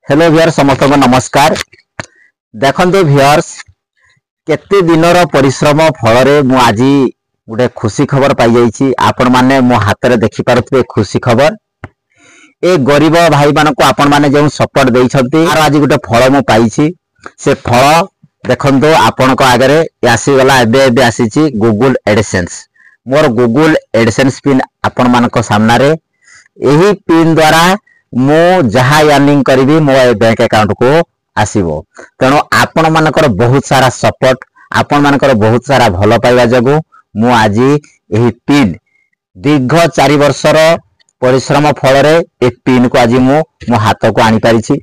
Hello भियर समस्त को नमस्कार। देखो भियर्स केते दिनर परिश्रम फल मु आज गोटे खुशी खबर पाई जाइए। आपण माने मो हाथ में देखि पारुथिबे खुशी खबर। ए गरीब भाई मान को आपण माने जो सपोर्ट देइछंती आज गोटे फल मु पाइछि। से फल देखो आपण को आगे आसीगला एबे आसीछि गूगल एडसेंस। मोर गूगल एडसेंस पिन आपण मान को सामना रे यही पिन द्वारा मु जहा अर्निंग करी मो बैंक अकाउंट को आसीबो। तेणु आपण मानकर बहुत सारा सपोर्ट आपण मानकर बहुत सारा भल पाइबा जगु मु आज यही पिन दीर्घ 4 वर्षर परिश्रम फल रे ए पिन को आज मो हाथ को आनी पारिछि।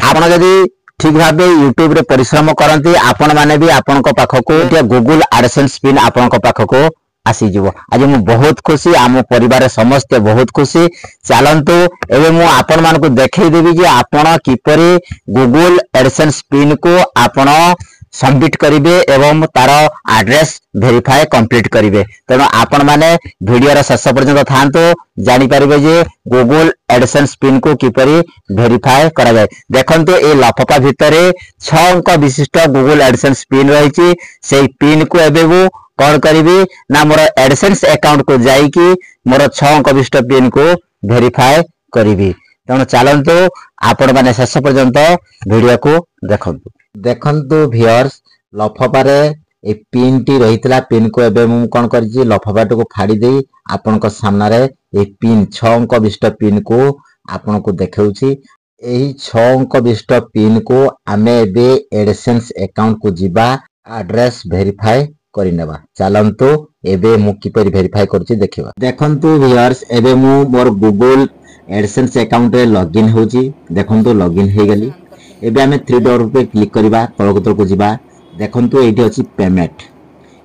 आपण जदि ठीक भाव यूट्यूब रे परिश्रम करती आपण माने भी आपण को पाखको गूगल एडसेंस पिन आपण को पाखको आसीଯିव। आज मु बहुत खुशी, आम परिवार समस्ते बहुत खुशी। चलतु एवं मु आपण मान को देखई देबी जे आपण किपरि गूगल एडसेंस पिन को आपण सबमिट करिवे एवं तार एड्रेस वेरीफाई कंप्लीट करिवे। तेणु आपण माने वीडियो शेष पर्यंत थांतो जानि परिबे जे गूगल एडसेंस पिन को किपरि वेरीफाई करा जाय। देखंतु ए लफाफा भितरे 6 अंक विशिष्ट गूगल एडसेंस पिन रहिछि। सेही पिन को एबे कौन करी ना मोर एडसेंस अकाउंट को जाइकी मोर 6 अंक विशिष्ट पिन को वेरीफाई करी। तेणु चलतु आपण मैंने शेष पर्यंत वीडियो को देखंतु। देखंतु भियर्स लफाफारे ए पिन टी रहितला पिन को एबे मु कोन करछि लफाफाट को फाड़ी दे आपण को सामना रे ए पिन 6 अंक विशिष्ट पिन को आपण को देखाउछि। एही 6 अंक विशिष्ट पिन को आमे एबे एडसेंस अकाउंट को जिबा एड्रेस वेरीफाई करिनेबा। चलंतु एबे मु किपरि वेरीफाई करछि देखिबा। देखंतु भियर्स एबे मु मोर गूगल एडसेंस अकाउंट रे लॉगिन होछि। देखंतु लॉगिन हे गेली। एबे हमें 3 डॉट पे क्लिक करिबा, तळकतर को जिबा। देखंतु एठी अछि पेमेंट।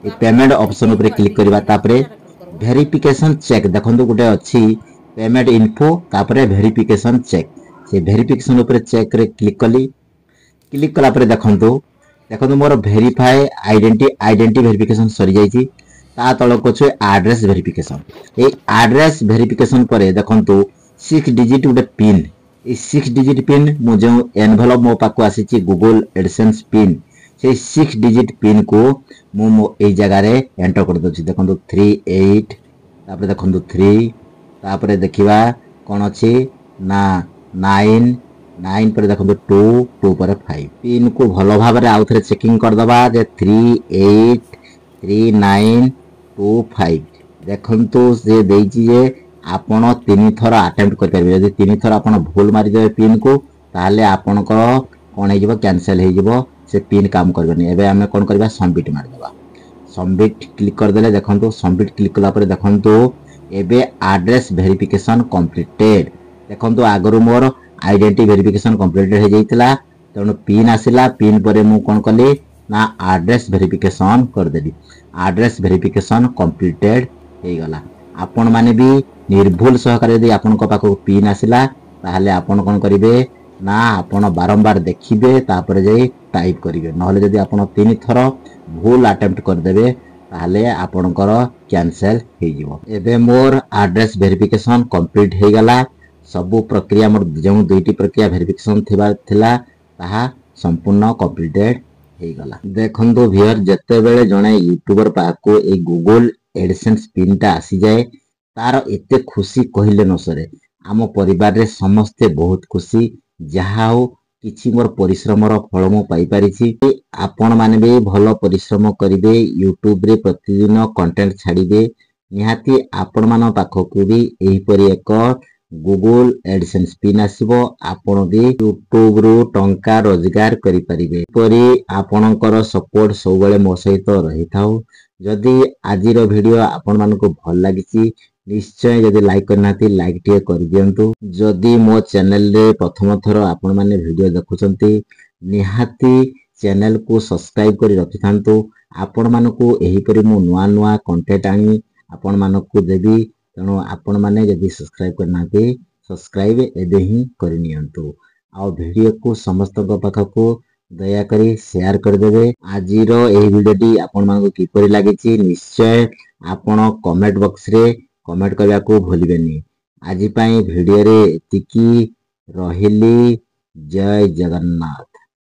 ए पेमेंट ऑप्शन ऊपर क्लिक करिबा, तापरे वेरिफिकेशन चेक देखंतु गुटे अछि पेमेंट इन्फो, तापरे वेरिफिकेशन चेक। से वेरिफिकेशन ऊपर चेक रे क्लिक कली। क्लिक कला परे देखो मोर वेरीफाई आइडेंटिटी वेरिफिकेशन सरी जाइछि। ता तळक अछि एड्रेस वेरिफिकेशन। ए एड्रेस वेरिफिकेशन परे देखंतु 6 डिजिट उडे पिन। ए 6 डिजिट पिन मु जो एनवेलप मो पाको आसीछि गूगल एडसेंस पिन, से 6 डिजिट पिन को मु ए जगह रे एंटर कर दोछि। देखंतु 38 तापर देखंतु 3 तापर देखिबा कोन अछि ना 9 पर देखो 2 पर 5 पिन को भलो भाव रे आउ थरे चेकिंग कर दबा जे 383925। देखंतु जे देइछि जे आपण 3 थर अटेम्प्ट कर परबे। यदि 3 थर आपण भूल मारि देबे पिन को ताले आपण को कोन हे जिवो कैंसिल हे जिवो, से पिन काम करबेनी। एबे हमें कोन करबा सबमिट मार देबा। सबमिट क्लिक कर देले देखंतु सबमिट क्लिक कला पर देखंतु एबे एड्रेस वेरिफिकेशन कंप्लीटेड। देखंतु आगरु मोर आइडेंटिटी वेरिफिकेशन कंप्लीटेड हो जाइतला। तेणु पिन आसिला, पिन परे मु कोन कली ना एड्रेस वेरिफिकेशन कर देली। एड्रेस वेरिफिकेशन कंप्लीटेड हे गला। आपण माने भी निर्भुल सहकार यदि आपण को पाखो पिन आसिला ताहले आपण कोन करिवे ना आपण बारंबार देखिबे, तापर जे टाइप करिवे। नहले यदि आपण 3 थर भूल अटेम्प्ट कर देबे ताहले आपणकर कैंसिल हे जिवो। एबे मोर एड्रेस वेरिफिकेशन कंप्लीट हे गला। सबु प्रक्रिया मोर जो 2टी प्रक्रिया वेरिफिकेशन थिला ताहा संपूर्ण कंप्लीटेड हे गला। देखंतु भियर जते बेले जणे यूट्यूबर पाको ए गूगल एडसेंस पिन ता आसी जाए तार एते खुशी कहिले न सरे। आम परिवार रे समस्ते बहुत खुशी। जहा हो किछि मोर परिश्रम रो फल मो पाई परिछि। आपण माने भी भलो परिश्रम करिवे, यूट्यूब रे प्रतिदिन कंटेंट छाड़िबे, निहाती आपण मान पाखो को भी एही परि एक गूगल एडसेंस पिन आसीबो। आपण भी यूट्यूब रो टंका रोजगार करि परिबे। परि आपणकर सपोर्ट सब बेले मो सहित रहि थाउ। जदि आजिर वीडियो आपण मान को भल लागिछि निश्चय जदि लाइक करनाथि लाइक टिए कर दियंतु। जदि मो चैनल रे प्रथम थर आपण माने वीडियो देखुचंती निहाती चैनल को सब्सक्राइब करि रखिथांतु। आपण मान को एही परि मो नुआ नुआ कंटेंट आनी आपण मान को देबी। तेणु आपण माने जदि सब्सक्राइब करना सब्सक्राइब एबे ही कर नियंतु। आ वीडियो को समस्त पाखको दया करी शेयर कर देबे। आजिरो एही वीडियोटी आपण मान को किपरि लागिछि निश्चय आपण कमेंट बॉक्स रे कमेंट करबा को भूलिबेनी। आजि पई वीडियो रे एतिकी रहिली। ଜୟ ଜଗନ୍ନାଥ।